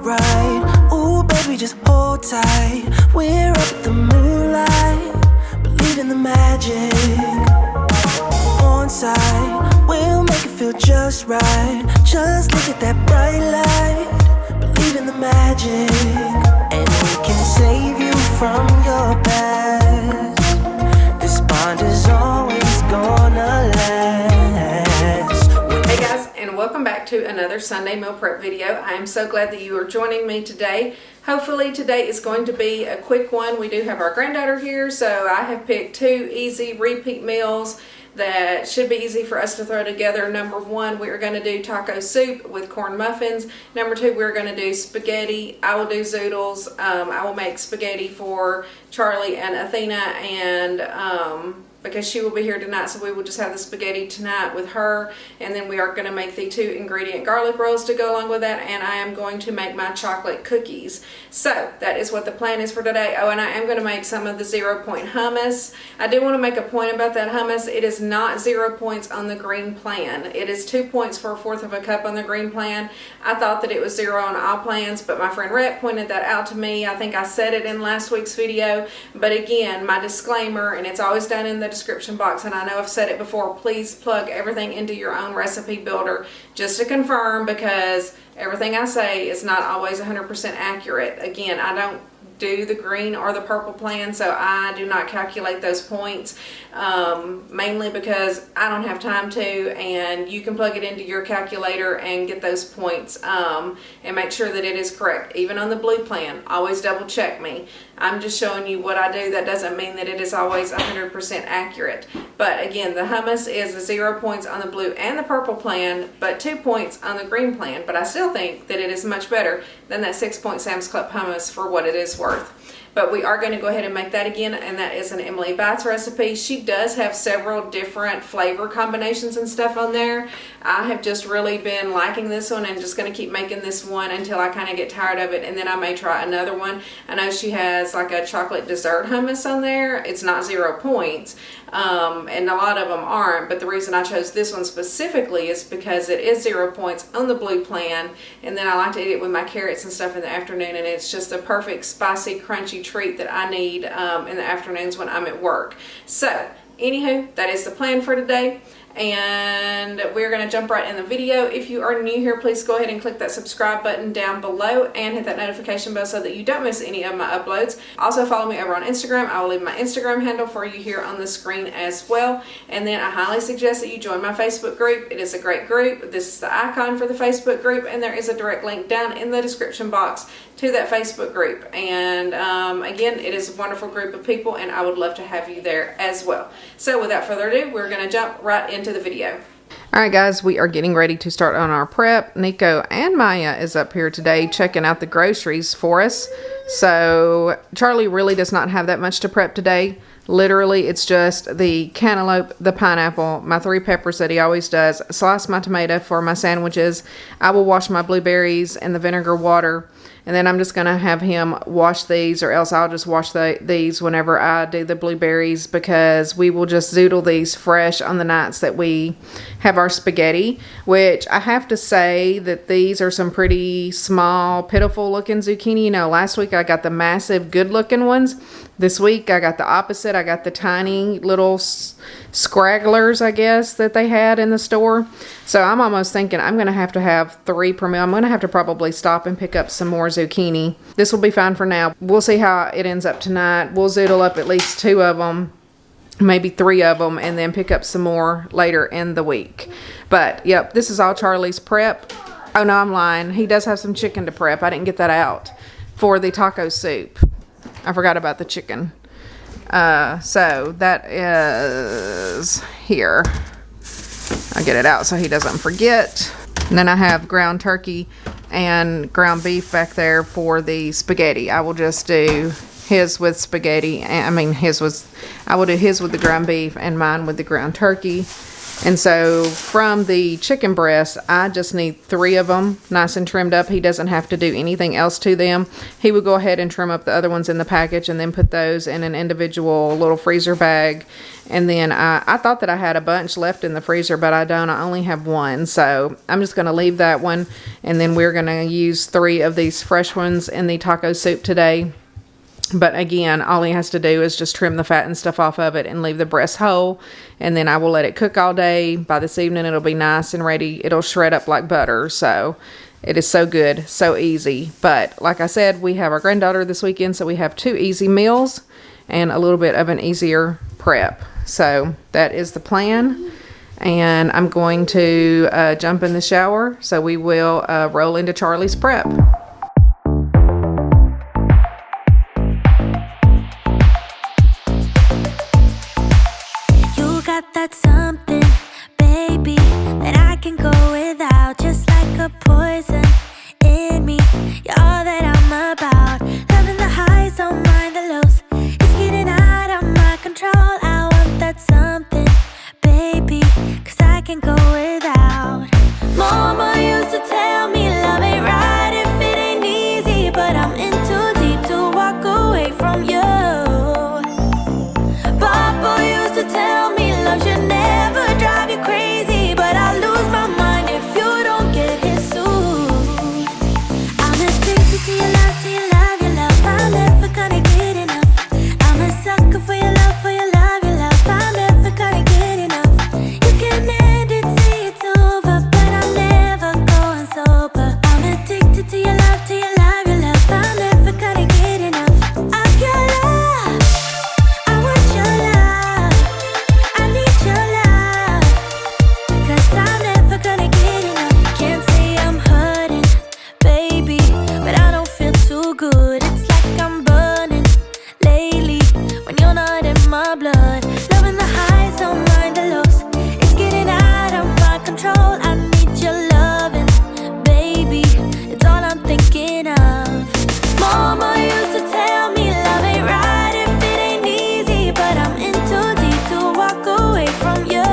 right. Ooh, baby, just hold tight. We're up at the moonlight, believe in the magic. On side, we'll make it feel just right. Just look at that bright light, believe in the magic. And we can save you from your past. This bond is always gonna last. Hey guys, and welcome back to another Sunday meal prep video. I am so glad that you are joining me today. Hopefully today is going to be a quick one. We do have our granddaughter here, so I have picked two easy repeat meals that should be easy for us to throw together. Number one, we are going to do taco soup with corn muffins. Number two, we're going to do spaghetti. I will do zoodles. I will make spaghetti for Charlie and Athena, and because she will be here tonight, so we will just have the spaghetti tonight with her, and then we are going to make the 2-ingredient garlic rolls to go along with that, and I am going to make my chocolate cookies. So that is what the plan is for today. Oh, and I am going to make some of the 0-point hummus. I do want to make a point about that hummus. It is not 0 points on the green plan. It is 2 points for 1/4 of a cup on the green plan. I thought that it was 0 on all plans, but my friend Rhett pointed that out to me. I think I said it in last week's video, but again, my disclaimer, and it's always done in the description box, and I know I've said it before, please plug everything into your own recipe builder just to confirm, because everything I say is not always 100% accurate. Again, I don't do the green or the purple plan, so I do not calculate those points, mainly because I don't have time to, and you can plug it into your calculator and get those points, and make sure that it is correct. Even on the blue plan, always double check me. I'm just showing you what I do. That doesn't mean that it is always 100% accurate. But again, the hummus is 0 points on the blue and the purple plan, but 2 points on the green plan. But I still think that it is much better than that 6-point Sam's Club hummus for what it is worth. But we are going to go ahead and make that again, and that is an Emily Bites recipe. She does have several different flavor combinations and stuff on there. I have just really been liking this one and just going to keep making this one until I kind of get tired of it, and then I may try another one. I know she has like a chocolate dessert hummus on there. It's not 0 points, and a lot of them aren't, but the reason I chose this one specifically is because it is 0 points on the blue plan, and then I like to eat it with my carrots and stuff in the afternoon, and it's just a perfect spicy, crunchy treat that I need in the afternoons when I'm at work. So anywho, that is the plan for today, and we're going to jump right in the video. If you are new here, please go ahead and click that subscribe button down below and hit that notification bell so that you don't miss any of my uploads. Also follow me over on Instagram. I will leave my Instagram handle for you here on the screen as well. And then I highly suggest that you join my Facebook group. It is a great group. This is the icon for the Facebook group, and there is a direct link down in the description box to that Facebook group. And again, it is a wonderful group of people, and I would love to have you there as well. So without further ado, we're going to jump right into the video. Alright guys, we are getting ready to start on our prep. Nico and Maya is up here today checking out the groceries for us. So Charlie really does not have that much to prep today. Literally, it's just the cantaloupe, the pineapple, my 3 peppers that he always does, slice my tomato for my sandwiches. I will wash my blueberries in the vinegar water, and then I'm just going to have him wash these, or else I'll just wash these whenever I do the blueberries, because we will just zoodle these fresh on the nights that we have our spaghetti, which I have to say that these are some pretty small, pitiful looking zucchini. You know, last week I got the massive, good looking ones. This week I got the opposite. I got the tiny little scragglers, I guess, that they had in the store. So I'm almost thinking I'm going to have 3 per meal. I'm going to have to probably stop and pick up some more zucchini. This will be fine for now. We'll see how it ends up tonight. We'll zoodle up at least 2 of them, maybe 3 of them, and then pick up some more later in the week. But yep, this is all Charlie's prep. Oh no, I'm lying. He does have some chicken to prep. I didn't get that out for the taco soup. I forgot about the chicken. So that is here. I'll get it out so he doesn't forget. And then I have ground turkey and ground beef back there for the spaghetti. I will just do his with spaghetti. I will do his with the ground beef and mine with the ground turkey. And so from the chicken breast, I just need 3 of them nice and trimmed up. He doesn't have to do anything else to them. He would go ahead and trim up the other ones in the package and then put those in an individual little freezer bag. And then I thought that I had a bunch left in the freezer, but I don't. I only have 1. So I'm just going to leave that one. And then we're going to use 3 of these fresh ones in the taco soup today. But again, all he has to do is just trim the fat and stuff off of it and leave the breast whole. And then I will let it cook all day. By this evening, it'll be nice and ready. It'll shred up like butter. So it is so good, so easy. But like I said, we have our granddaughter this weekend, so we have 2 easy meals and a little bit of an easier prep. So that is the plan. And I'm going to jump in the shower. So we will roll into Charlie's prep. That's something, baby, that I can go without, just like a poison in me. You're all that I'm about, loving the highs, don't mind the lows. It's getting out of my control. I want that something, baby, 'cause I can go without. Mama used to tell me love ain't right if it ain't easy, but I'm in too deep to walk away from you. Papa used to tell me love should never drive you crazy, but I lose my mind if you don't get his suit. I'm addicted to your love, to your love, your love. I'm never gonna get enough. I'm a sucker for your love, for your love, your love. I'm never gonna get enough. You can end it, say it's over, but I'm never going sober. I'm addicted to your love, to your love, your love. I'm never gonna get enough of your love. I want your love. I need your love, 'cause I'm never gonna get enough. Can't say I'm hurting, baby, but I don't feel too good. It's like I'm burning lately when you're not in my blood. Loving the highs, don't mind the lows. It's getting out of my control. I need your loving, baby. It's all I'm thinking of. Mama used to tell me love ain't right if it ain't easy, but I'm in too deep to walk away from you.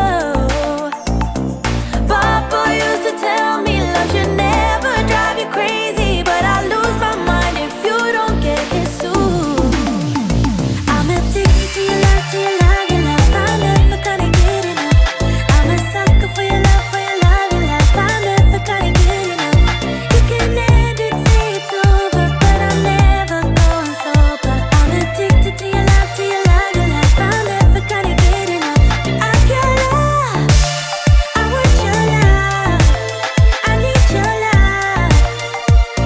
Papa used to tell me love should never drive you crazy, but I lose my mind if you don't get his suit. I'm addicted to your love, to your love, your love. I'm never gonna get enough. I'm a sucker for your love, for your love, your love. I'm never gonna get enough. You can end it, say it's over, but I'm never going sober. I'm addicted to your love, to your love, your love. I'm never gonna get enough of your love. I want your love. I need your love,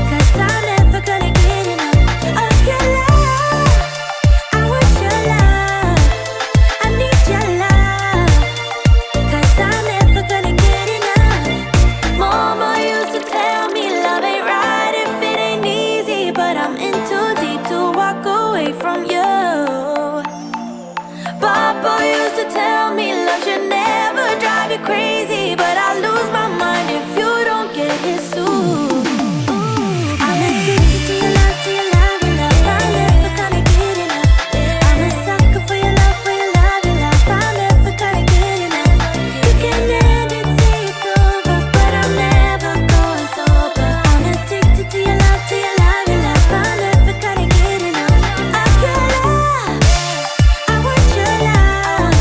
'cause I'm never gonna get enough of your love. I want your love. I need your love, 'cause I'm never gonna get enough. Mama used to tell me love ain't right if it ain't easy, but I'm in too deep to walk away from you. Papa used to tell me love should never drive you crazy, but I lose my mind if you don't get his suit. I'm addicted to your love, to your love, your love. I'm never gonna get enough. I'm a sucker for your love, for your love, your love. I'm never gonna get enough. You can end it, say it's over, but I'm never going sober. I'm addicted to your love, to your love, your love. I'm never gonna get enough of your love. I want your love.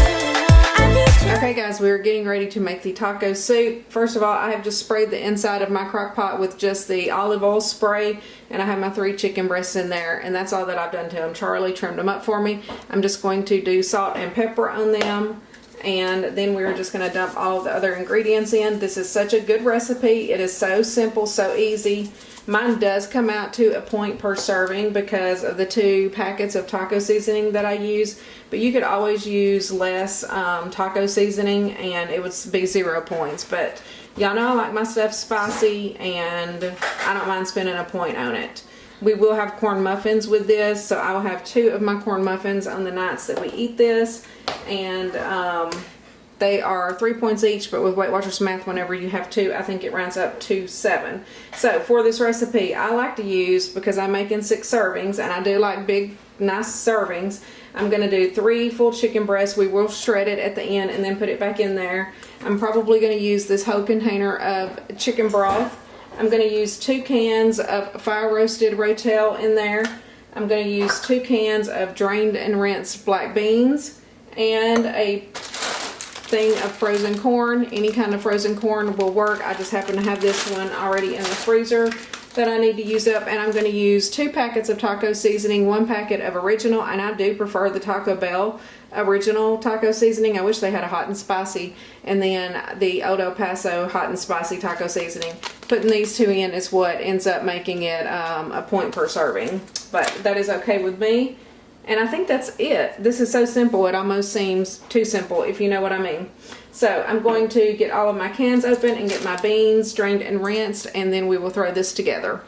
I need your Okay guys, we're getting ready to make the taco soup. First of all, I have just sprayed the inside of my crock pot with just the olive oil spray, and I have my 3 chicken breasts in there, and that's all that I've done to them. Charlie trimmed them up for me. I'm just going to do salt and pepper on them, and then we're just going to dump all the other ingredients in. This is such a good recipe. It is so simple, so easy. Mine does come out to a point per serving because of the 2 packets of taco seasoning that I use, but you could always use less taco seasoning and it would be 0 points. But y'all know I like my stuff spicy, and I don't mind spending a point on it. We will have corn muffins with this, so I will have 2 of my corn muffins on the nights that we eat this. And They are 3 points each, but with Weight Watchers math, whenever you have 2, I think it rounds up to 7. So for this recipe, I like to use, because I'm making 6 servings, and I do like big, nice servings, I'm going to do 3 full chicken breasts. We will shred it at the end and then put it back in there. I'm probably going to use this whole container of chicken broth. I'm going to use 2 cans of Fire Roasted Rotel in there. I'm going to use 2 cans of drained and rinsed black beans and a thing of frozen corn. Any kind of frozen corn will work. I just happen to have this one already in the freezer that I need to use up. And I'm going to use 2 packets of taco seasoning, 1 packet of original, and I do prefer the Taco Bell original taco seasoning. I wish they had a hot and spicy, and then the Old El Paso hot and spicy taco seasoning. Putting these 2 in is what ends up making it a point per serving, but that is okay with me. And I think that's it. This is so simple, it almost seems too simple, if you know what I mean. So I'm going to get all of my cans open and get my beans drained and rinsed, and then we will throw this together.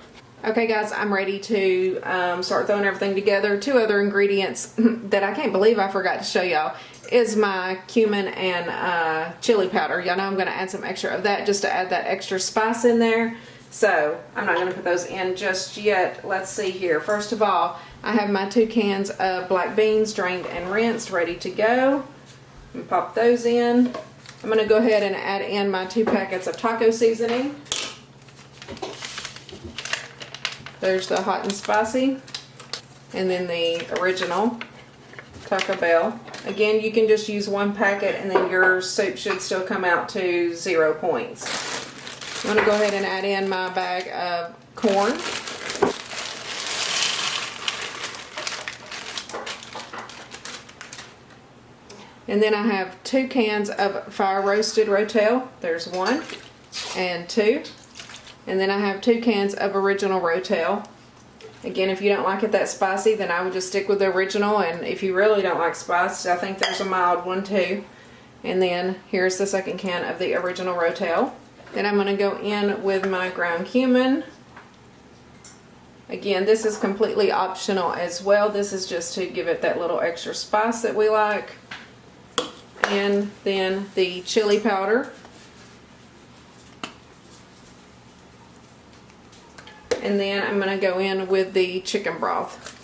Okay guys, I'm ready to start throwing everything together. 2 other ingredients that I can't believe I forgot to show y'all is my cumin and chili powder. Y'all know I'm going to add some extra of that just to add that extra spice in there. So I'm not going to put those in just yet. Let's see here. First of all, I have my 2 cans of black beans drained and rinsed ready to go. And pop those in. I'm going to go ahead and add in my 2 packets of taco seasoning. There's the hot and spicy, and then the original Taco Bell. Again, you can just use 1 packet and then your soup should still come out to 0 points. I'm going to go ahead and add in my bag of corn. And then I have 2 cans of Fire Roasted Rotel. There's 1 and 2. And then I have 2 cans of original Rotel. Again, if you don't like it that spicy, then I would just stick with the original. And if you really don't like spice, I think there's a mild one too. And then here's the 2nd can of the original Rotel. Then I'm going to go in with my ground cumin. Again, this is completely optional as well. This is just to give it that little extra spice that we like. And then the chili powder. And then I'm going to go in with the chicken broth.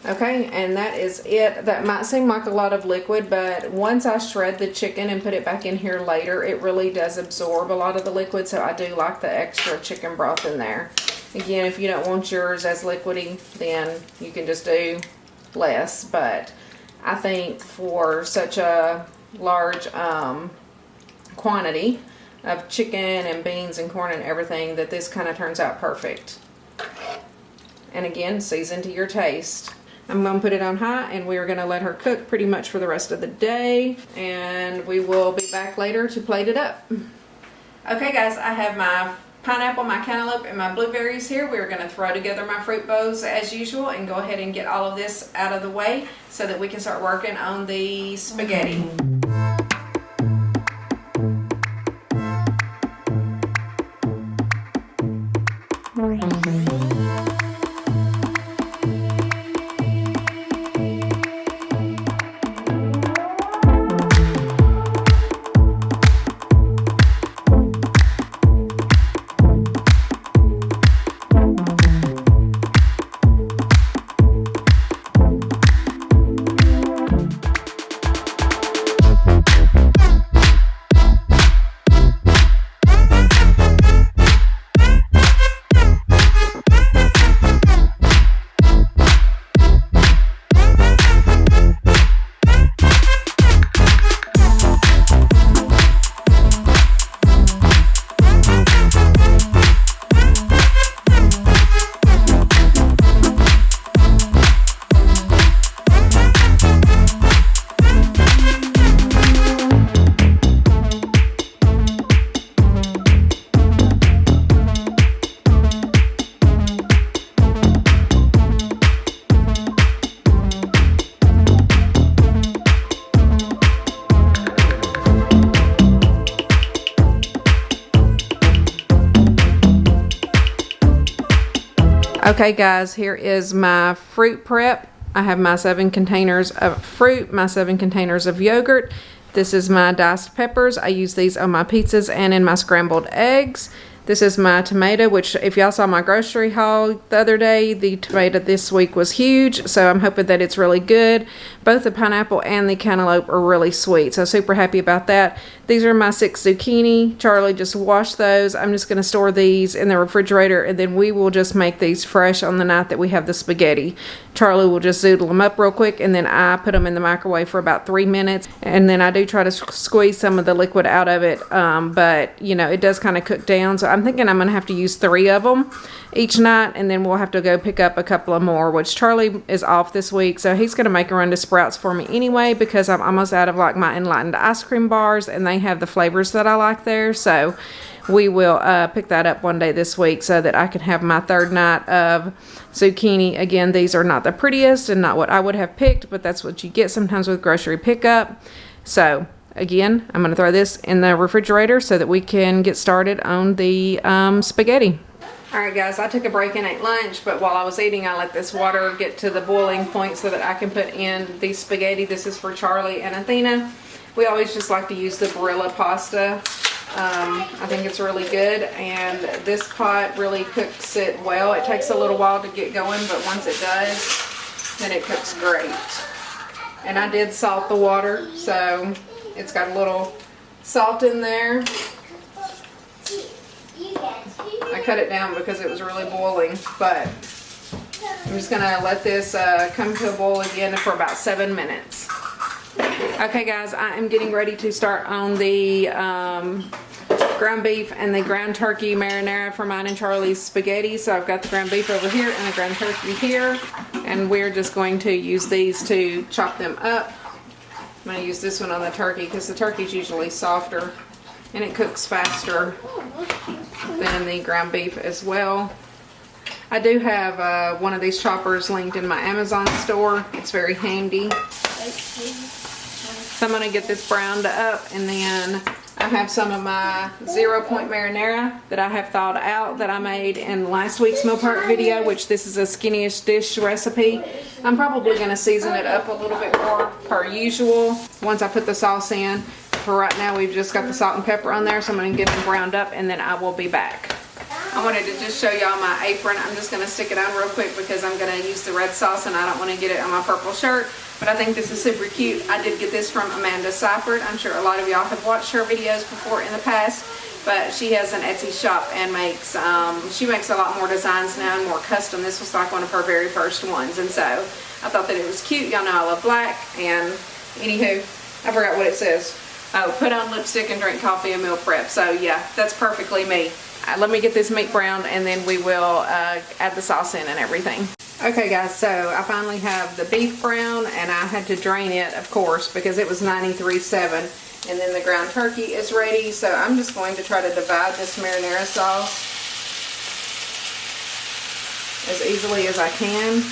Okay, and that is it. That might seem like a lot of liquid, but once I shred the chicken and put it back in here later, it really does absorb a lot of the liquid, so I do like the extra chicken broth in there. Again, if you don't want yours as liquidy, then you can just do less, but I think for such a large quantity of chicken and beans and corn and everything, that this kind of turns out perfect. And again, season to your taste. I'm going to put it on high, and we're going to let her cook pretty much for the rest of the day, and we will be back later to plate it up. Okay guys, I have my pineapple, my cantaloupe, and my blueberries here. We're going to throw together my fruit bows as usual and go ahead and get all of this out of the way so that we can start working on the spaghetti. Okay guys, here is my fruit prep. I have my 7 containers of fruit, my 7 containers of yogurt. This is my diced peppers. I use these on my pizzas and in my scrambled eggs. This is my tomato, which if y'all saw my grocery haul the other day, the tomato this week was huge, so I'm hoping that it's really good. Both the pineapple and the cantaloupe are really sweet, so super happy about that. These are my 6 zucchini. Charlie just washed those. I'm just going to store these in the refrigerator, and then we will just make these fresh on the night that we have the spaghetti. Charlie will just zoodle them up real quick, and then I put them in the microwave for about 3 minutes, and then I do try to squeeze some of the liquid out of it, but you know, it does kind of cook down, so I'm thinking I'm going to have to use 3 of them each night, and then we'll have to go pick up a couple of more, which Charlie is off this week, so he's going to make a run to Sprouts for me anyway, because I'm almost out of like my Enlightened ice cream bars, and they have the flavors that I like there, so we will pick that up one day this week so that I can have my 3rd night of zucchini. Again, these are not the prettiest and not what I would have picked, but that's what you get sometimes with grocery pickup. So again, I'm going to throw this in the refrigerator so that we can get started on the spaghetti. Alright guys, I took a break and ate lunch, but while I was eating I let this water get to the boiling point so that I can put in the spaghetti. This is for Charlie and Athena. We always just like to use the Barilla pasta. I think it's really good, and this pot really cooks it well. It takes a little while to get going, but once it does, then it cooks great. And I did salt the water, so it's got a little salt in there. I cut it down because it was really boiling, but I'm just gonna let this come to a boil again for about 7 minutes. Okay guys, I am getting ready to start on the ground beef and the ground turkey marinara for mine and Charlie's spaghetti. So I've got the ground beef over here and the ground turkey here, and we're just going to use these to chop them up. I'm going to use this one on the turkey because the turkey's usually softer and it cooks faster than the ground beef as well. I do have one of these choppers linked in my Amazon store. It's very handy. So I'm going to get this browned up, and then I have some of my 0 point marinara that I have thawed out that I made in last week's meal prep video, which this is a skinniest dish recipe. I'm probably going to season it up a little bit more per usual once I put the sauce in. For right now we've just got the salt and pepper on there, so I'm going to get them browned up and then I will be back. I wanted to just show y'all my apron. I'm just going to stick it on real quick because I'm going to use the red sauce and I don't want to get it on my purple shirt. But I think this is super cute. I did get this from Amanda Seifert. I'm sure a lot of y'all have watched her videos before in the past. But she has an Etsy shop and makes, she makes a lot more designs now and more custom. This was like one of her very first ones. And so I thought that it was cute. Y'all know I love black. And anywho, I forgot what it says. Oh, put on lipstick and drink coffee and meal prep. So yeah, that's perfectly me. Let me get this meat browned and then we will add the sauce in and everything. Okay guys, so I finally have the beef brown, and I had to drain it, of course, because it was 93.7. And then the ground turkey is ready, so I'm just going to try to divide this marinara sauce as easily as I can.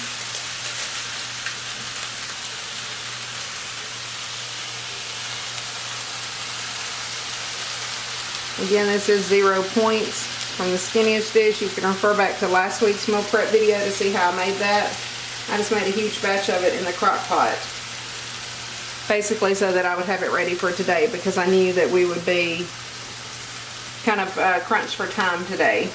Again, this is 0 points from the skinniest dish. You can refer back to last week's meal prep video to see how I made that. I just made a huge batch of it in the crock pot, basically so that I would have it ready for today, because I knew that we would be kind of crunched for time today.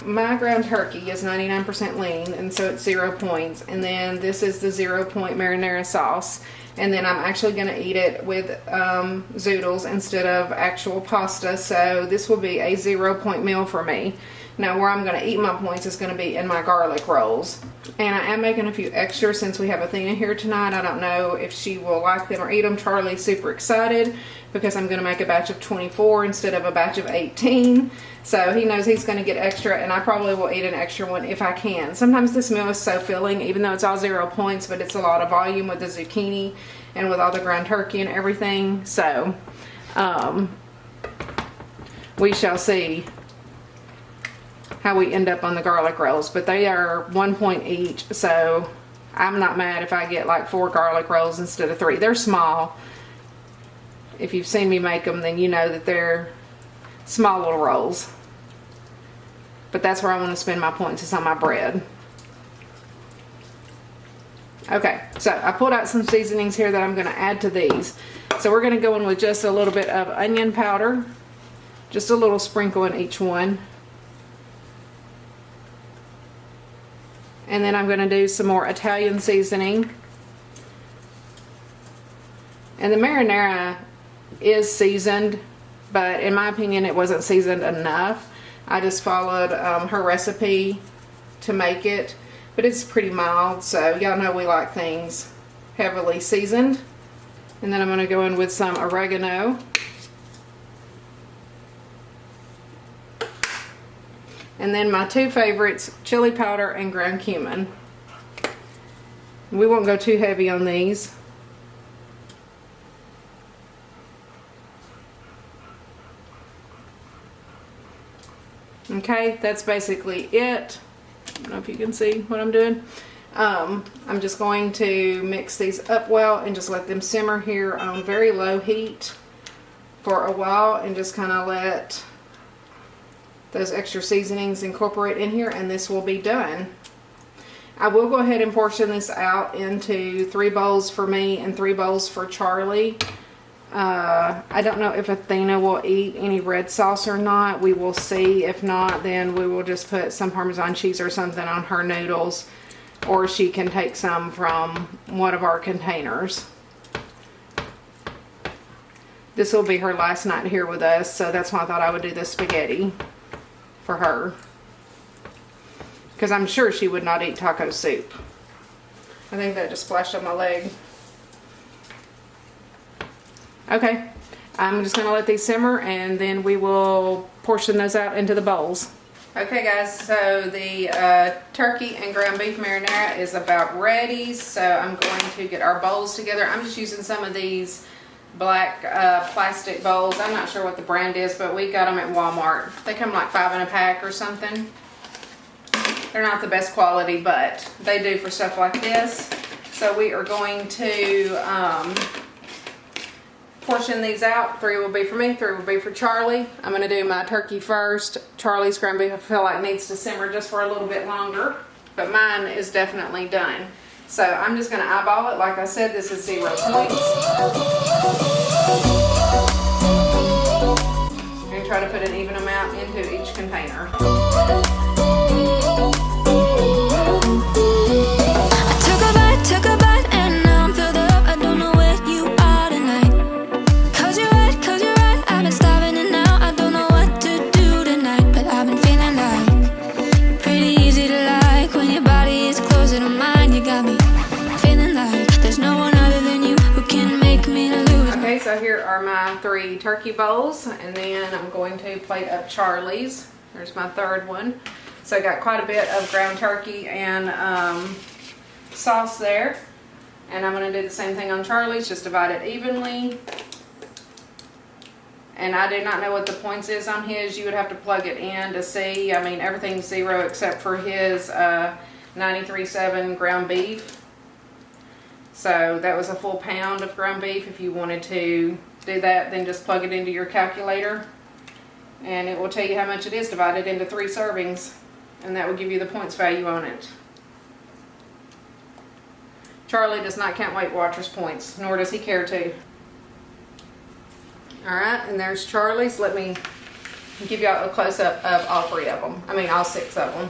My ground turkey is 99% lean, and so it's 0 points. And then this is the 0 point marinara sauce. And then I'm actually going to eat it with zoodles instead of actual pasta. So this will be a 0 point meal for me. Now where I'm going to eat my points is going to be in my garlic rolls. And I am making a few extras since we have Athena here tonight. I don't know if she will like them or eat them. Charlie's super excited because I'm going to make a batch of 24 instead of a batch of 18. So he knows he's going to get extra, and I probably will eat an extra one if I can. Sometimes this meal is so filling, even though it's all 0 points, but it's a lot of volume with the zucchini and with all the ground turkey and everything. So we shall see how we end up on the garlic rolls, but they are 1 point each, so I'm not mad if I get like 4 garlic rolls instead of 3. They're small. If you've seen me make them, then you know that they're small little rolls. But that's where I want to spend my points, is on my bread. Okay, so I pulled out some seasonings here that I'm going to add to these. So we're going to go in with just a little bit of onion powder, just a little sprinkle in each one. And then I'm going to do some more Italian seasoning. And the marinara is seasoned, but in my opinion it wasn't seasoned enough. I just followed her recipe to make it, but it's pretty mild, so y'all know we like things heavily seasoned. And then I'm going to go in with some oregano. And then my two favorites, chili powder and ground cumin. We won't go too heavy on these. Okay, that's basically it. I don't know if you can see what I'm doing. I'm just going to mix these up well and just let them simmer here on very low heat for a while and just kind of let those extra seasonings incorporate in here, and this will be done. I will go ahead and portion this out into 3 bowls for me and 3 bowls for Charlie. I don't know if Athena will eat any red sauce or not. We will see. If not, then we will just put some Parmesan cheese or something on her noodles, or she can take some from one of our containers. This will be her last night here with us, so that's why I thought I would do the spaghetti for her, because I'm sure she would not eat taco soup. I think that just splashed on my leg. Okay, I'm just going to let these simmer and then we will portion those out into the bowls. Okay guys, so the turkey and ground beef marinara is about ready, so I'm going to get our bowls together. I'm just using some of these black plastic bowls. I'm not sure what the brand is, but we got them at Walmart. They come like 5 in a pack or something. They're not the best quality, but they do for stuff like this. So we are going to portion these out. 3 will be for me, 3 will be for Charlie. I'm going to do my turkey first. Charlie's ground beef I feel like needs to simmer just for a little bit longer, but mine is definitely done. So I'm just going to eyeball it. Like I said, this is 0 points. I'm going to try to put an even amount into each container. Took a bite, and now I'm filled up. I don't know where you are tonight. Cause you're right, I've been starving and now I don't know what to do tonight. But I've been feeling like you're pretty easy to like. When your body is closer to mine, you got me feeling like there's no one other than you who can make me lose. Okay, so here are my 3 turkey bowls, and then I'm going to plate up Charlie's. There's my 3rd one. So I got quite a bit of ground turkey and sauce there, and I'm going to do the same thing on Charlie's, just divide it evenly. And I do not know what the points is on his. You would have to plug it in to see. I mean, everything's 0 except for his 93.7 ground beef. So that was a full pound of ground beef. If you wanted to do that, then just plug it into your calculator and it will tell you how much it is divided into 3 servings, and that will give you the points value on it. Charlie does not count Weight Watchers points, nor does he care to. Alright, and there's Charlie's. Let me give y'all a close-up of all 3 of them. I mean, all 6 of them.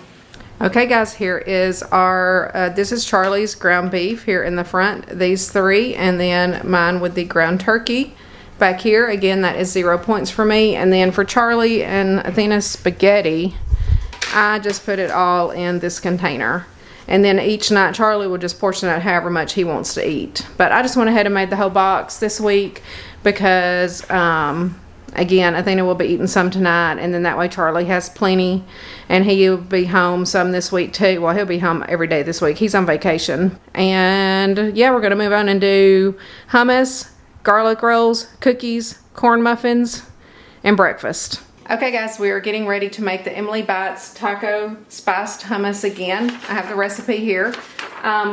Okay guys, here is our, this is Charlie's ground beef here in the front, these 3, and then mine with the ground turkey. Back here, again, that is 0 points for me. And then for Charlie and Athena's spaghetti, I just put it all in this container. And then each night Charlie will just portion out however much he wants to eat. But I just went ahead and made the whole box this week because, again, Athena will be eating some tonight. And then that way Charlie has plenty. And he'll be home some this week too. Well, he'll be home every day this week. He's on vacation. And yeah, we're going to move on and do hummus, garlic rolls, cookies, corn muffins, and breakfast. Okay guys, we are getting ready to make the Emily Bites Taco Spiced Hummus again. I have the recipe here,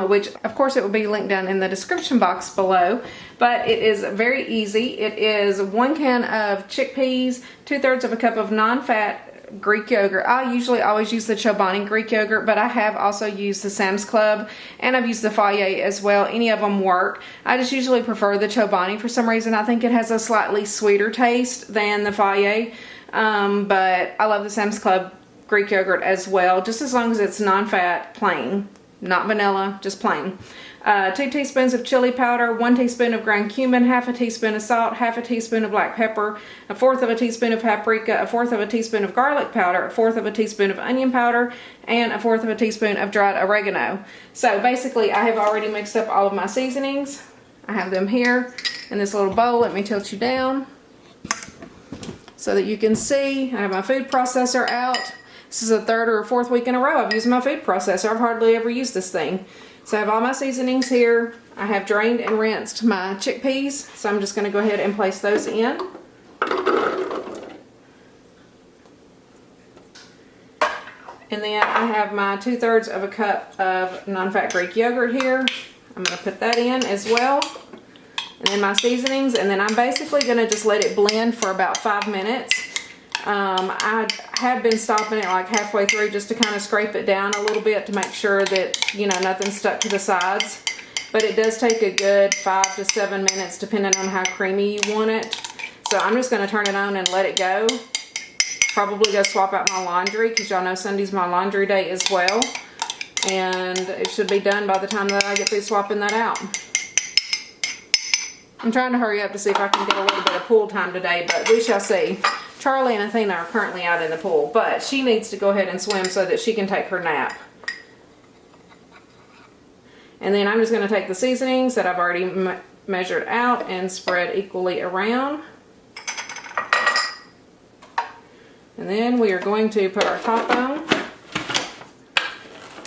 which of course it will be linked down in the description box below, but it is very easy. It is 1 can of chickpeas, 2/3 of a cup of non-fat Greek yogurt. I usually always use the Chobani Greek yogurt, but I have also used the Sam's Club, and I've used the Fire as well. Any of them work. I just usually prefer the Chobani for some reason. I think it has a slightly sweeter taste than the Fire, but I love the Sam's Club Greek yogurt as well, just as long as it's non-fat, plain, not vanilla, just plain. 2 teaspoons of chili powder, 1 teaspoon of ground cumin, half a teaspoon of salt, half a teaspoon of black pepper, 1/4 of a teaspoon of paprika, 1/4 of a teaspoon of garlic powder, 1/4 of a teaspoon of onion powder, and 1/4 of a teaspoon of dried oregano. So basically I have already mixed up all of my seasonings. I have them here in this little bowl. Let me tilt you down so that you can see. I have my food processor out. This is the 3rd or 4th week in a row I've used my food processor. I've hardly ever used this thing. So I have all my seasonings here. I have drained and rinsed my chickpeas, so I'm just going to go ahead and place those in. And then I have my 2/3 of a cup of non-fat Greek yogurt here. I'm going to put that in as well. And then my seasonings, and then I'm basically going to just let it blend for about 5 minutes. I have been stopping it like halfway through just to kind of scrape it down a little bit to make sure that, you know, nothing's stuck to the sides. But it does take a good 5 to 7 minutes depending on how creamy you want it. So I'm just going to turn it on and let it go. Probably go swap out my laundry because y'all know Sunday's my laundry day as well. And it should be done by the time that I get through swapping that out. I'm trying to hurry up to see if I can get a little bit of pool time today, but we shall see. Charlie and Athena are currently out in the pool, but she needs to go ahead and swim so that she can take her nap. And then I'm just going to take the seasonings that I've already measured out and spread equally around. And then we are going to put our top on,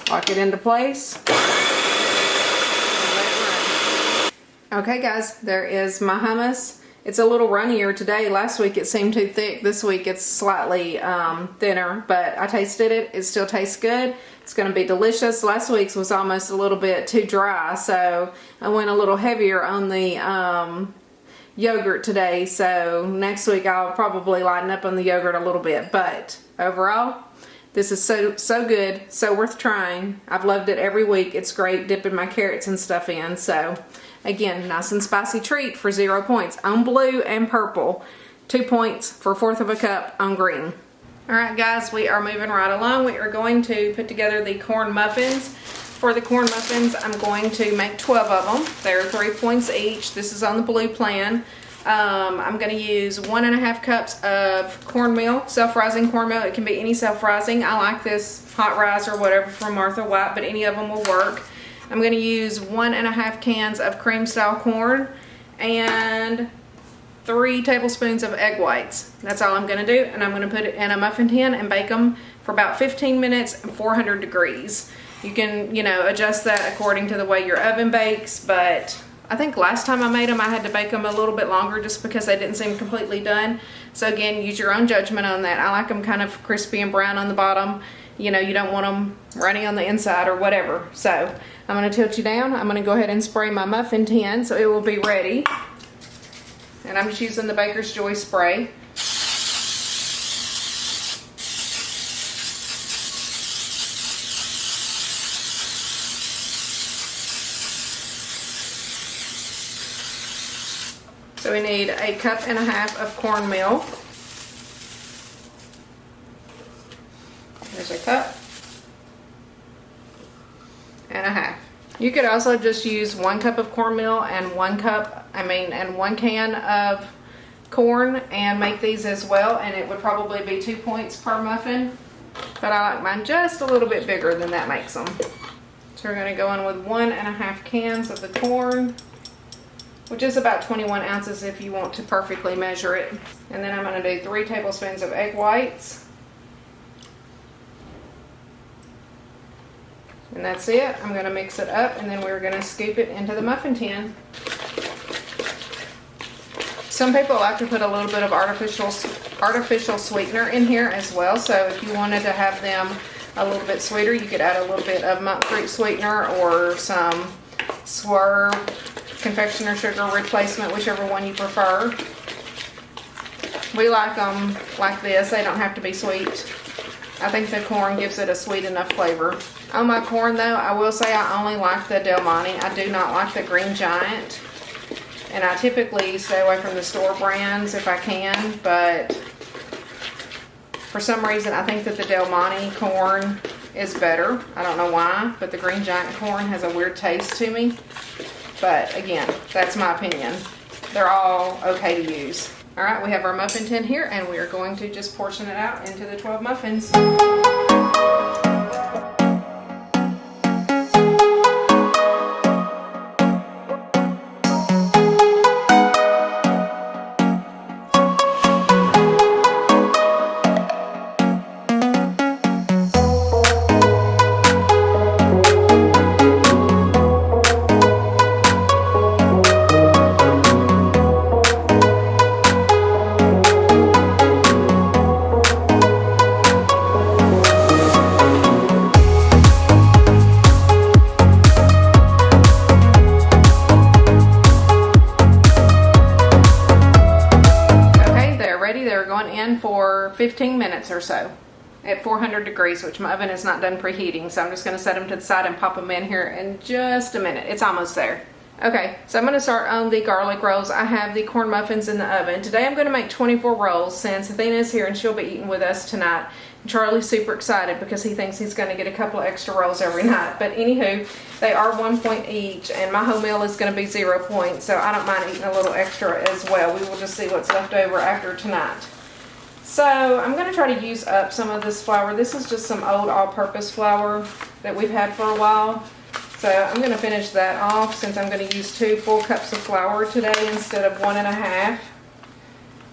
lock it into place. Okay guys, there is my hummus. It's a little runnier today. Last week it seemed too thick. This week it's slightly thinner, but I tasted it. It still tastes good. It's going to be delicious. Last week's was almost a little bit too dry, so I went a little heavier on the yogurt today. So next week I'll probably lighten up on the yogurt a little bit. But overall, this is so good, so worth trying. I've loved it every week. It's great dipping my carrots and stuff in. So again, nice and spicy treat for 0 points on blue and purple. 2 points for 1/4 of a cup on green. Alright guys, we are moving right along. We are going to put together the corn muffins. For the corn muffins, I'm going to make 12 of them. They're 3 points each. This is on the blue plan. I'm going to use 1.5 cups of cornmeal, self-rising cornmeal. It can be any self-rising. I like this hot rise or whatever from Martha White, but any of them will work. I'm going to use 1.5 cans of cream style corn and 3 tablespoons of egg whites. That's all I'm going to do, and I'm going to put it in a muffin tin and bake them for about 15 minutes at 400 degrees. You can, you know, adjust that according to the way your oven bakes, but I think last time I made them I had to bake them a little bit longer just because they didn't seem completely done. So again, use your own judgment on that. I like them kind of crispy and brown on the bottom. You know, you don't want them runny on the inside or whatever. So I'm going to tilt you down. I'm going to go ahead and spray my muffin tin so it will be ready. And I'm just using the Baker's Joy spray. So we need 1.5 cups of cornmeal. There's 1.5 cups. You could also just use 1 cup of cornmeal and 1 can of corn and make these as well, and it would probably be 2 points per muffin. But I like mine just a little bit bigger than that makes them. So we're going to go in with 1.5 cans of the corn, which is about 21 ounces if you want to perfectly measure it. And then I'm going to do 3 tablespoons of egg whites. And that's it. I'm going to mix it up, and then we're going to scoop it into the muffin tin. Some people like to put a little bit of artificial sweetener in here as well. So if you wanted to have them a little bit sweeter, you could add a little bit of monk fruit sweetener or some Swerve confectioner sugar replacement, whichever one you prefer. We like them like this. They don't have to be sweet. I think the corn gives it a sweet enough flavor. On my corn though, I will say I only like the Del Monte. I do not like the Green Giant. And I typically stay away from the store brands if I can, but for some reason I think that the Del Monte corn is better. I don't know why, but the Green Giant corn has a weird taste to me. But again, that's my opinion. They're all okay to use. All right, we have our muffin tin here, and we are going to just portion it out into the 12 muffins. For 15 minutes or so at 400 degrees, which my oven is not done preheating, so I'm just going to set them to the side and pop them in here in just a minute. It's almost there. Okay, so I'm going to start on the garlic rolls. I have the corn muffins in the oven. Today I'm going to make 24 rolls since Athena is here and she'll be eating with us tonight. Charlie's super excited because he thinks he's going to get a couple of extra rolls every night. But anywho, they are 1 point each, and my whole meal is going to be 0 points, so I don't mind eating a little extra as well. We will just see what's left over after tonight. So I'm going to try to use up some of this flour. This is just some old all-purpose flour that we've had for a while. So I'm going to finish that off since I'm going to use 2 full cups of flour today instead of 1.5.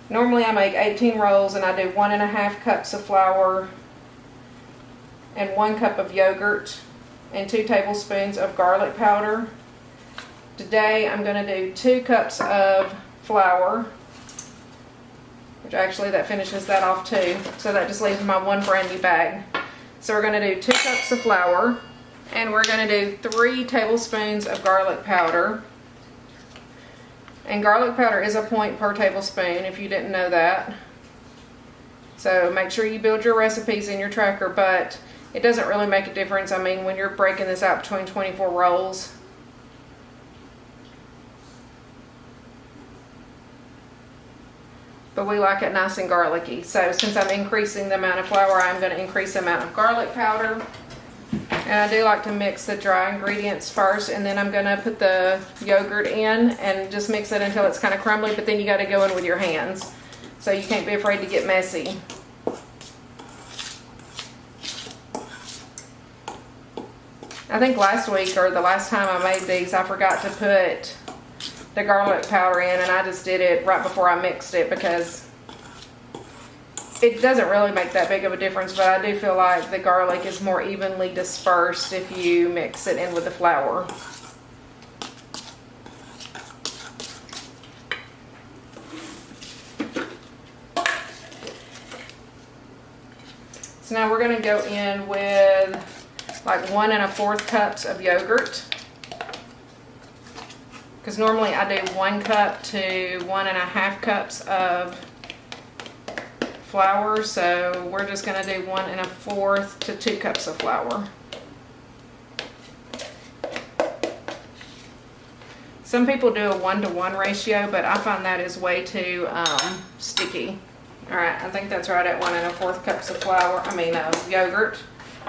Normally I make 18 rolls and I do 1.5 cups of flour and 1 cup of yogurt and 2 tablespoons of garlic powder. Today I'm going to do 2 cups of flour, which actually that finishes that off too. So that just leaves my 1 brand new bag. So we're going to do 2 cups of flour, and we're going to do 3 tablespoons of garlic powder. And garlic powder is a point per tablespoon, if you didn't know that. So make sure you build your recipes in your tracker, but it doesn't really make a difference. I mean, when you're breaking this out between 24 rolls, but we like it nice and garlicky. So since I'm increasing the amount of flour, I'm going to increase the amount of garlic powder. And I do like to mix the dry ingredients first, and then I'm going to put the yogurt in and just mix it until it's kind of crumbly, but then you got to go in with your hands. So you can't be afraid to get messy. I think last week or the last time I made these, I forgot to put the garlic powder in, and I just did it right before I mixed it because it doesn't really make that big of a difference, but I do feel like the garlic is more evenly dispersed if you mix it in with the flour. So now we're going to go in with like 1 1/4 cups of yogurt. Because normally I do 1 cup to 1.5 cups of flour, so we're just going to do 1 1/4 to 2 cups of flour. Some people do a 1-to-1 ratio, but I find that is way too sticky. Alright, I think that's right at 1 1/4 cups of flour, yogurt.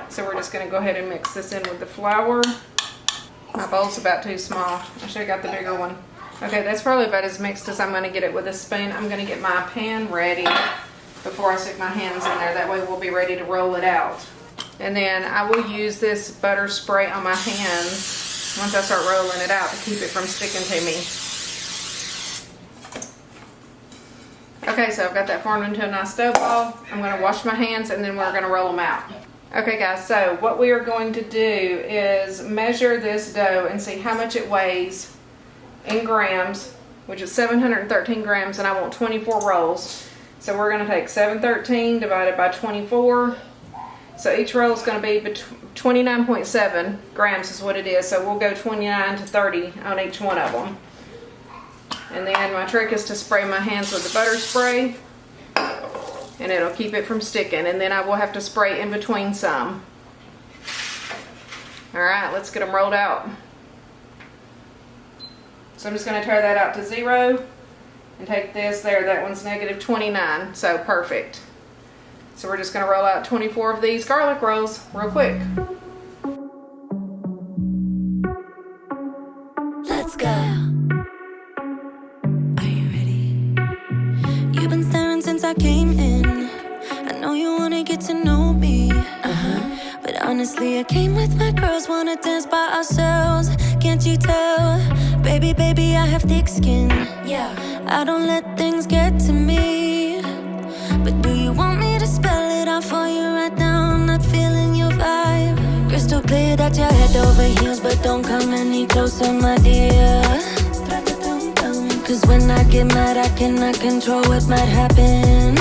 So we're just going to go ahead and mix this in with the flour. My bowl's about too small. I should have got the bigger one. Okay, that's probably about as mixed as I'm going to get it with a spoon. I'm going to get my pan ready before I stick my hands in there. That way we'll be ready to roll it out. And then I will use this butter spray on my hands once I start rolling it out to keep it from sticking to me. Okay, so I've got that formed into a nice dough ball. I'm going to wash my hands and then we're going to roll them out. Okay guys, so what we are going to do is measure this dough and see how much it weighs in grams, which is 713 grams, and I want 24 rolls. So we're going to take 713 divided by 24. So each roll is going to be 29.7 grams is what it is. So we'll go 29 to 30 on each one of them. And then my trick is to spray my hands with the butter spray. and it'll keep it from sticking. And then I will have to spray in between some. Alright, let's get them rolled out. So I'm just going to tear that out to 0 and take this there. That one's -29, so perfect. So we're just going to roll out 24 of these garlic rolls real quick. Let's go. Are you ready? You've been staring since I came in. I know you wanna get to know me. But honestly, I came with my girls, wanna dance by ourselves. Can't you tell? Baby, baby, I have thick skin. Yeah, I don't let things get to me. But do you want me to spell it out for you right now? I'm not feeling your vibe. Crystal clear that you're head over heels, but don't come any closer, my dear. Cause when I get mad, I cannot control what might happen.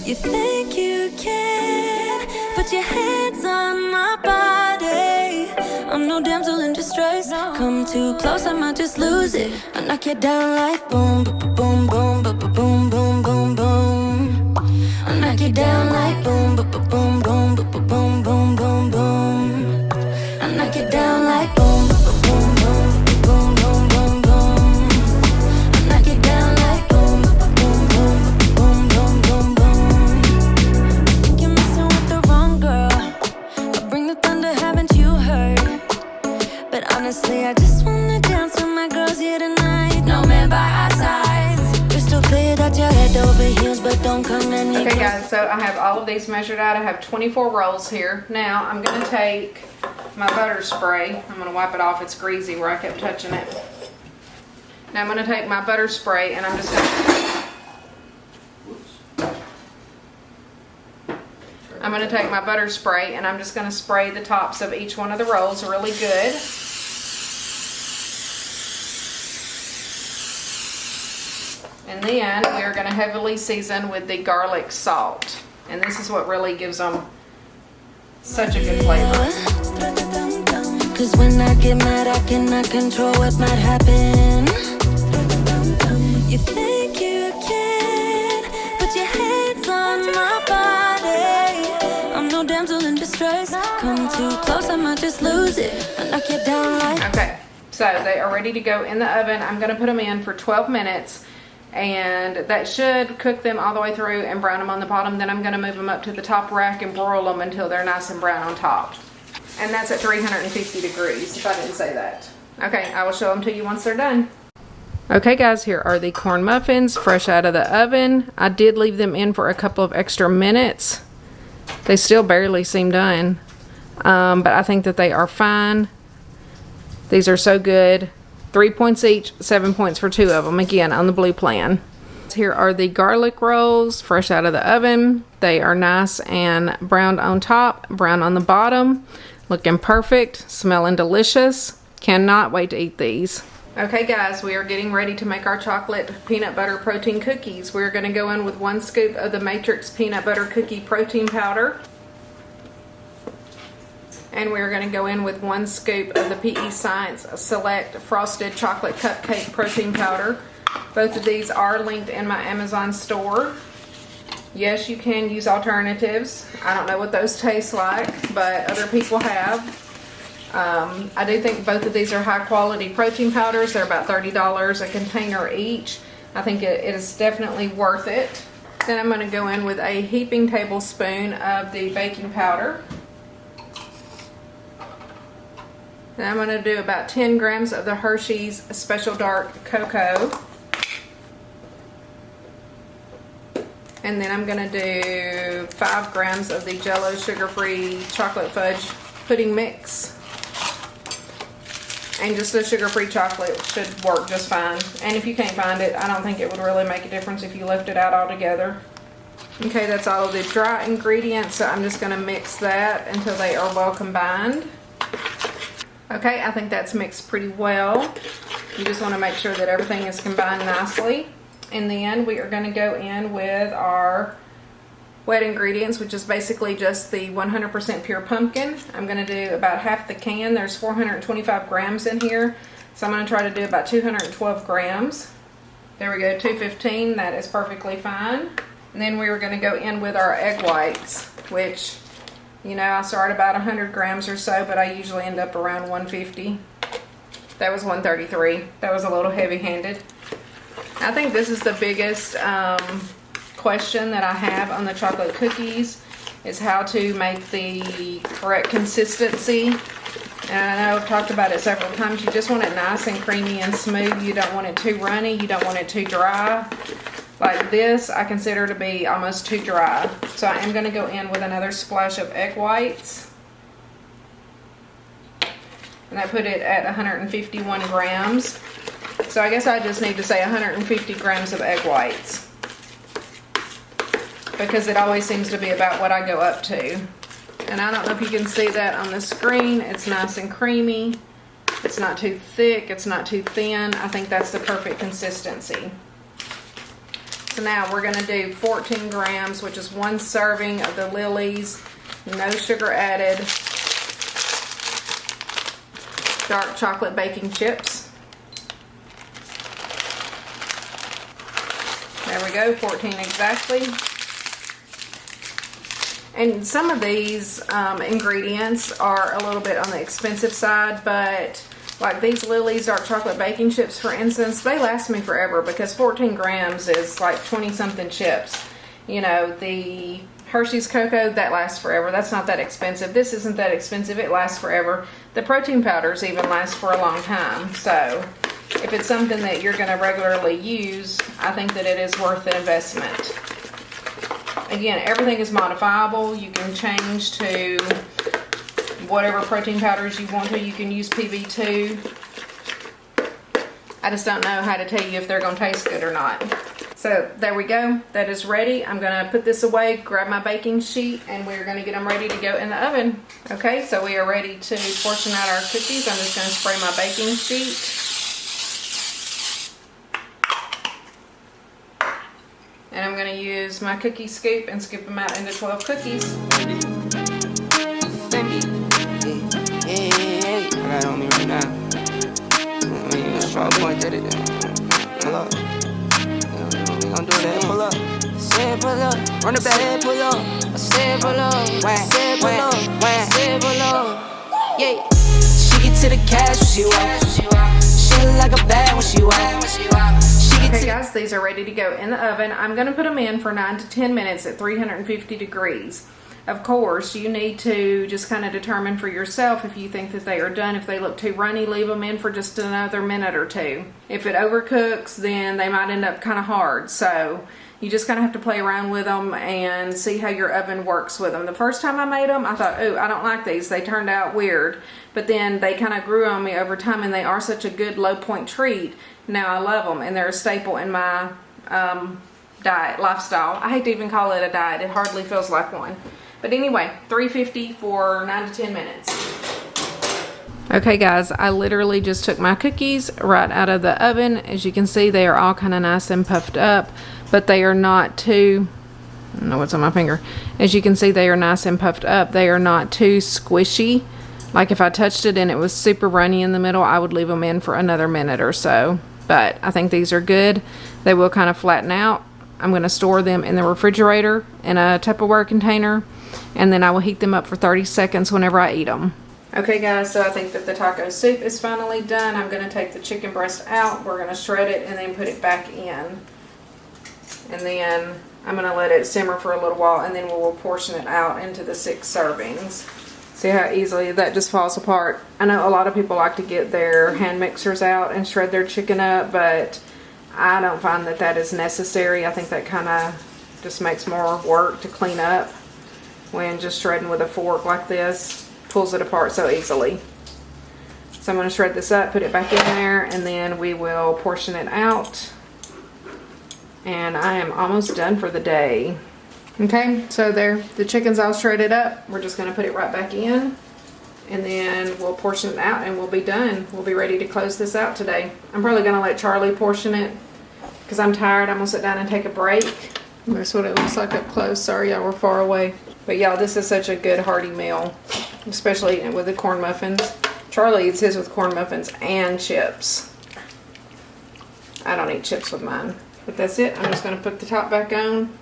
You think you can put your hands on my body. I'm no damsel in distress. Come too close, I might just lose it. I knock you down like boom, boom, boom, boom, boom, boom, boom, boom. I knock you down like boom, boom, boom, boom, boom, boom, boom, boom, boom. I knock you down like boom, boom, boom, boom, boom, boom, boom. I knock you down like boom, boom, boom, boom, boom, boom, boom. I think you're messing with the wrong girl. I bring the thunder, haven't you heard? But honestly, I just wanna dance with my girls here tonight. No man by our sides. Crystal clear that you're head over heels, but don't come any Okay guys, so I have all of these measured out. I have 24 rolls here. Now I'm going to take my butter spray. I'm going to wipe it off. It's greasy where I kept touching it. Now I'm going to take my butter spray and I'm just going to take my butter spray and I'm just going to spray the tops of each one of the rolls really good. And then we are going to heavily season with the garlic salt. And this is what really gives them such a good flavor. Cause when I get mad, I cannot control what might happen. You think you can put your hands on my body. I'm no damsel in distress. Come too close, I might just lose it. I knock you down like. Okay, so they are ready to go in the oven. I'm going to put them in for 12 minutes. And that should cook them all the way through and brown them on the bottom. Then I'm going to move them up to the top rack and broil them until they're nice and brown on top. And that's at 350 degrees, if I didn't say that. Okay, I will show them to you once they're done. Okay guys, here are the corn muffins fresh out of the oven. I did leave them in for a couple of extra minutes. They still barely seem done. But I think that they are fine. These are so good. 3 points each, 7 points for 2 of them, again on the blue plan. Here are the garlic rolls fresh out of the oven. They are nice and browned on top, brown on the bottom. Looking perfect, smelling delicious. Cannot wait to eat these. Okay guys, we are getting ready to make our chocolate peanut butter protein cookies. We're going to go in with 1 scoop of the Matrix peanut butter cookie protein powder. And we're going to go in with 1 scoop of the PE Science Select Frosted Chocolate Cupcake Protein Powder. Both of these are linked in my Amazon store. Yes, you can use alternatives. I don't know what those taste like, but other people have. I do think both of these are high quality protein powders. They're about $30 a container each. I think it is definitely worth it. Then I'm going to go in with a heaping tablespoon of the baking powder. And I'm going to do about 10 grams of the Hershey's Special Dark Cocoa. And then I'm going to do 5 grams of the Jell-O sugar-free chocolate fudge pudding mix. And just the sugar-free chocolate should work just fine. And if you can't find it, I don't think it would really make a difference if you left it out altogether. Okay, that's all of the dry ingredients, so I'm just going to mix that until they are well combined. Okay, I think that's mixed pretty well. You just want to make sure that everything is combined nicely. In the end, we are going to go in with our wet ingredients, which is basically just the 100% pure pumpkin. I'm going to do about half the can. There's 425 grams in here, so I'm going to try to do about 212 grams. There we go, 215. That is perfectly fine. And then we were going to go in with our egg whites, which, you know, I start about 100 grams or so, but I usually end up around 150. That was 133. That was a little heavy-handed. I think this is the biggest question that I have on the chocolate cookies, is how to make the correct consistency. And I know I've talked about it several times. You just want it nice and creamy and smooth. You don't want it too runny. You don't want it too dry. Like this, I consider to be almost too dry. So I am going to go in with another splash of egg whites. And I put it at 151 grams. So I guess I just need to say 150 grams of egg whites, because it always seems to be about what I go up to. And I don't know if you can see that on the screen. It's nice and creamy. It's not too thick. It's not too thin. I think that's the perfect consistency. So now we're going to do 14 grams, which is 1 serving of the Lily's, no sugar added, dark chocolate baking chips. There we go, 14 exactly. And some of these ingredients are a little bit on the expensive side, but like these Lily's dark chocolate baking chips, for instance, they last me forever, because 14 grams is like 20 something chips. You know, the Hershey's cocoa, that lasts forever. That's not that expensive. This isn't that expensive. It lasts forever. The protein powders even last for a long time. So if it's something that you're going to regularly use, I think that it is worth the investment. Again, everything is modifiable. You can change to whatever protein powders you want to. You can use PB2. I just don't know how to tell you if they're going to taste good or not. So there we go. That is ready. I'm going to put this away, grab my baking sheet, and we're going to get them ready to go in the oven. Okay, so we are ready to portion out our cookies. I'm just going to spray my baking sheet. And I'm going to use my cookie scoop and scoop them out into 12 cookies. I got it on me right now. Strong point, did it. Pull up. We gon' do that. Pull up. Said pull up. Run it back. Said pull up. I said pull up. Said pull up. Said pull up. Yeah. She get to the cash when she walk. She look like a bag when she walk. Okay guys, these are ready to go in the oven. I'm going to put them in for 9 to 10 minutes at 350 degrees. Of course, you need to just kind of determine for yourself if you think that they are done. If they look too runny, leave them in for just another minute or two. If it overcooks, then they might end up kind of hard. So you just kind of have to play around with them and see how your oven works with them. The first time I made them, I thought, ooh, I don't like these. They turned out weird. But then they kind of grew on me over time, and they are such a good low point treat. Now I love them, and they're a staple in my diet, lifestyle. I hate to even call it a diet. It hardly feels like one. But anyway, 350 for 9 to 10 minutes. Okay guys, I literally just took my cookies right out of the oven. As you can see, they are all kind of nice and puffed up, but they are not too, I don't know what's on my finger. As you can see, they are nice and puffed up. They are not too squishy. Like if I touched it and it was super runny in the middle, I would leave them in for another minute or so. But I think these are good. They will kind of flatten out. I'm going to store them in the refrigerator in a Tupperware container, and then I will heat them up for 30 seconds whenever I eat them. Okay guys, so I think that the taco soup is finally done. I'm going to take the chicken breast out. We're going to shred it and then put it back in. And then I'm going to let it simmer for a little while, and then we will portion it out into the 6 servings. See how easily that just falls apart. I know a lot of people like to get their hand mixers out and shred their chicken up, but I don't find that that is necessary. I think that kind of just makes more work to clean up when just shredding with a fork like this pulls it apart so easily. So I'm going to shred this up, put it back in there, and then we will portion it out. And I am almost done for the day. Okay, so there, the chicken's all shredded up. We're just going to put it right back in, and then we'll portion it out and we'll be done. We'll be ready to close this out today. I'm probably going to let Charlie portion it because I'm tired. I'm going to sit down and take a break. That's what it looks like up close. Sorry, y'all were far away. But y'all, this is such a good hearty meal, especially eating it with the corn muffins. Charlie eats his with corn muffins and chips. I don't eat chips with mine. But that's it. I'm just going to put the top back on.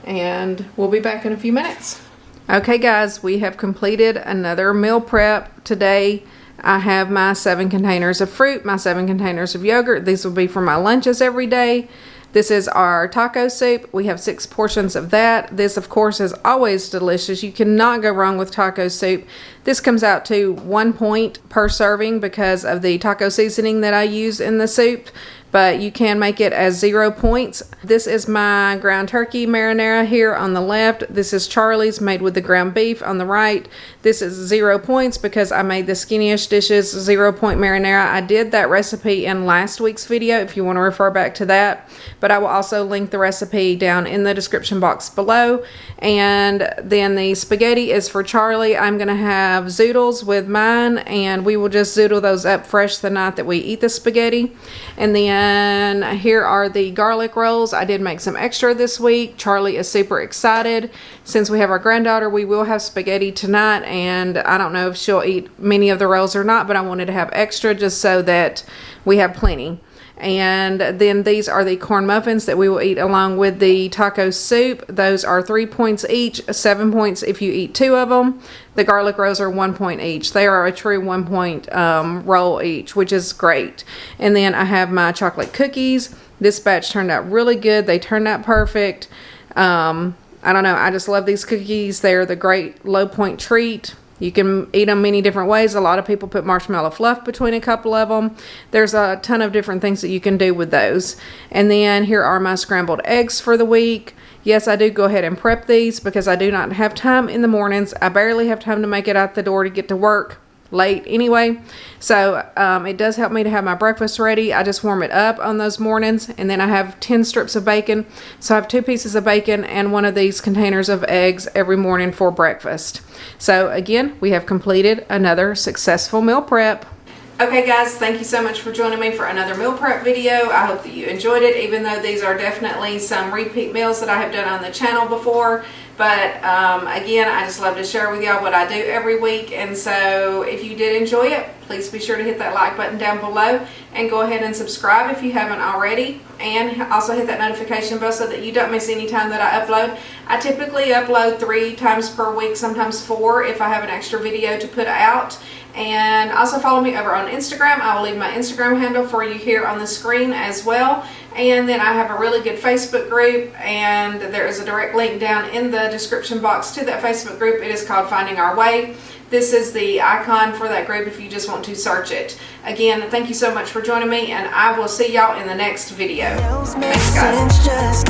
and we'll be back in a few minutes. Okay guys, we have completed another meal prep. Today I have my 7 containers of fruit, my 7 containers of yogurt. These will be for my lunches every day. This is our taco soup. We have 6 portions of that. This, of course, is always delicious. You cannot go wrong with taco soup. This comes out to 1 point per serving because of the taco seasoning that I use in the soup, but you can make it as 0 points. This is my ground turkey marinara here on the left. This is Charlie's made with the ground beef on the right. This is 0 points because I made the skinniest dishes 0 point marinara. I did that recipe in last week's video if you want to refer back to that, but I will also link the recipe down in the description box below. And then the spaghetti is for Charlie. I'm going to have zoodles with mine, and we will just zoodle those up fresh the night that we eat the spaghetti. And then here are the garlic rolls. I did make some extra this week. Charlie is super excited. Since we have our granddaughter, we will have spaghetti tonight, and I don't know if she'll eat many of the rolls or not, but I wanted to have extra just so that we have plenty. And then these are the corn muffins that we will eat along with the taco soup. Those are 3 points each, 7 points if you eat 2 of them. The garlic rolls are 1 point each. They are a true 1 point roll each, which is great. And then I have my chocolate cookies. This batch turned out really good. They turned out perfect. I don't know. I just love these cookies. They're the great low point treat. You can eat them many different ways. A lot of people put marshmallow fluff between a couple of them. There's a ton of different things that you can do with those. And then here are my scrambled eggs for the week. Yes, I do go ahead and prep these because I do not have time in the mornings. I barely have time to make it out the door to get to work late anyway. So it does help me to have my breakfast ready. I just warm it up on those mornings, and then I have 10 strips of bacon. So I have 2 pieces of bacon and 1 of these containers of eggs every morning for breakfast. So again, we have completed another successful meal prep. Okay guys, thank you so much for joining me for another meal prep video. I hope that you enjoyed it, even though these are definitely some repeat meals that I have done on the channel before. But again, I just love to share with y'all what I do every week. And so if you did enjoy it, please be sure to hit that like button down below and go ahead and subscribe if you haven't already. And also hit that notification bell so that you don't miss any time that I upload. I typically upload 3 times per week, sometimes 4 if I have an extra video to put out. And also follow me over on Instagram. I will leave my Instagram handle for you here on the screen as well. And then I have a really good Facebook group, and there is a direct link down in the description box to that Facebook group. It is called Finding Our Way. This is the icon for that group if you just want to search it. Again, thank you so much for joining me, and I will see y'all in the next video. Thanks guys.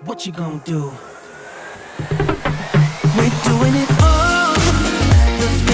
What you gonna do? We're doing it